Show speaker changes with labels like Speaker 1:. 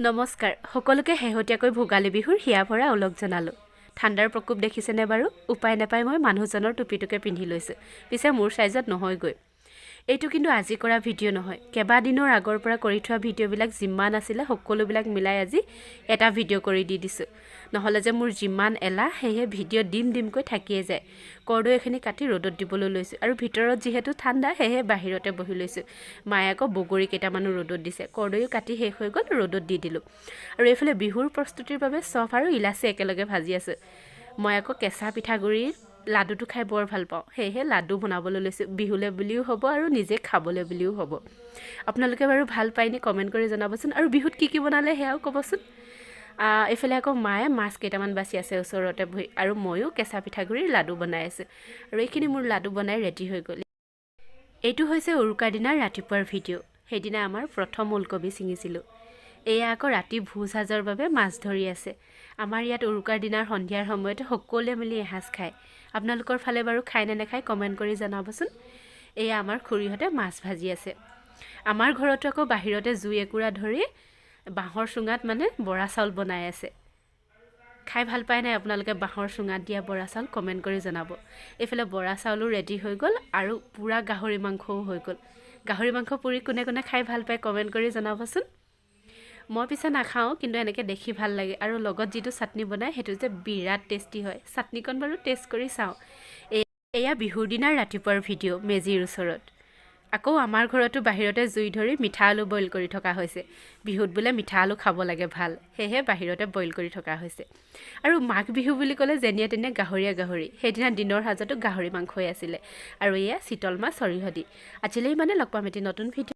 Speaker 1: নমস্কাৰ সকলোকে শেহতীয়াকৈ ভোগালী বিহুৰ হিয়া ভৰা ওলগ জনালোঁ। ঠাণ্ডাৰ প্ৰকোপ দেখিছেনে বাৰু? উপায় নাপাই মই মানুহজনৰ টুপিটোকে পিন্ধি লৈছোঁ। পিছে মোৰ সাইজত নহয়গৈ। এইটো কিন্তু আজি কৰা ভিডিঅ' নহয়, কেইবাদিনৰ আগৰ পৰা কৰি থোৱা ভিডিঅ'বিলাক যিমান আছিলে সকলোবিলাক মিলাই আজি এটা ভিডিঅ' কৰি দি দিছোঁ। নহ'লে যে মোৰ যিমান এলাহ সেয়ে ভিডিঅ' দিমকৈ থাকিয়ে যায়। কৰ্দৈখিনি কাটি ৰ'দত দিবলৈ লৈছোঁ আৰু ভিতৰত যিহেতু ঠাণ্ডা সেয়ে বাহিৰতে বহি লৈছোঁ। মায়ে আকৌ বগৰী কেইটামানো ৰ'দত দিছে, কৰ্দৈও কাটি শেষ হৈ গ'ল, ৰ'দত দি দিলোঁ। আৰু এইফালে বিহুৰ প্ৰস্তুতিৰ বাবে চফ আৰু ইলাচি একেলগে ভাজি আছোঁ। মই আকৌ কেঁচা পিঠাগুড়িৰ লাডুটো খাই বৰ ভাল পাওঁ, সেয়েহে লাডু বনাবলৈ লৈছোঁ। বিহুলৈ বুলিও হ'ব আৰু নিজে খাবলৈ বুলিও হ'ব। আপোনালোকে বাৰু ভাল পায়নে কমেণ্ট কৰি জনাবচোন, আৰু বিহুত কি বনালে সেয়াও ক'বচোন। এইফালে আকৌ মায়ে মাছ কেইটামান বাচি আছে ওচৰতে বহি, আৰু ময়ো কেঁচা পিঠাগুড়িৰ লাডু বনাই আছোঁ। আৰু এইখিনি মোৰ লাডু বনাই ৰেডি হৈ গ'ল। এইটো হৈছে উৰুকাৰ দিনাৰ ৰাতিপুৱাৰ ভিডিঅ'। সেইদিনা আমাৰ প্ৰথম ওলকবি ছিঙিছিলোঁ। এয়া আকৌ ৰাতি ভোজ সাজৰ বাবে মাছ ধৰি আছে। আমাৰ ইয়াত উৰুকাৰ দিনাৰ সন্ধিয়াৰ সময়তে সকলোৱে মিলি এসাঁজ খায়। আপোনালোকৰ ফালে বাৰু খায় নে নাখায় কমেণ্ট কৰি জনাবচোন। এয়া আমাৰ খুৰীহঁতে মাছ ভাজি আছে। আমাৰ ঘৰতো আকৌ বাহিৰতে জুই একুৰা ধৰি বাঁহৰ চুঙাত বৰা চাউল বনাই আছে। খাই ভাল পায় নাই আপোনালোকে বাঁহৰ চুঙাত দিয়া বৰা চাউল? কমেণ্ট কৰি জনাব। এইফালে বৰা চাউলো ৰেডি হৈ গ'ল আৰু পূৰা গাহৰি মাংসও হৈ গ'ল। গাহৰি মাংস পুৰি কোনে কোনে খাই ভাল পায় কমেণ্ট কৰি জনাবচোন। মই পিছে নাখাওঁ, কিন্তু এনেকৈ দেখি ভাল লাগে। আৰু লগত যিটো চাটনি বনায় সেইটো যে বিৰাট টেষ্টি হয়। চাটনিকণ বাৰু টেষ্ট কৰি চাওঁ। এয়া বিহুৰ দিনাৰ ৰাতিপুৱাৰ ভিডিঅ' মেজিৰ ওচৰত। আকৌ আমাৰ ঘৰতো বাহিৰতে জুই ধৰি মিঠা আলু বইল কৰি থকা হৈছে। বিহুত বোলে মিঠা আলু খাব লাগে ভাল, সেয়েহে বাহিৰতে বইল কৰি থকা হৈছে। আৰু মাঘ বিহু বুলি ক'লে যেনিয়ে তেনিয়ে গাহৰি। সেইদিনা দিনৰ সাজতো গাহৰি মাংসই আছিলে। আৰু এয়া চিতল মাছ সৰিয়হ দি। আজিলৈ লগ পাম এটি নতুন ভিডিঅ'।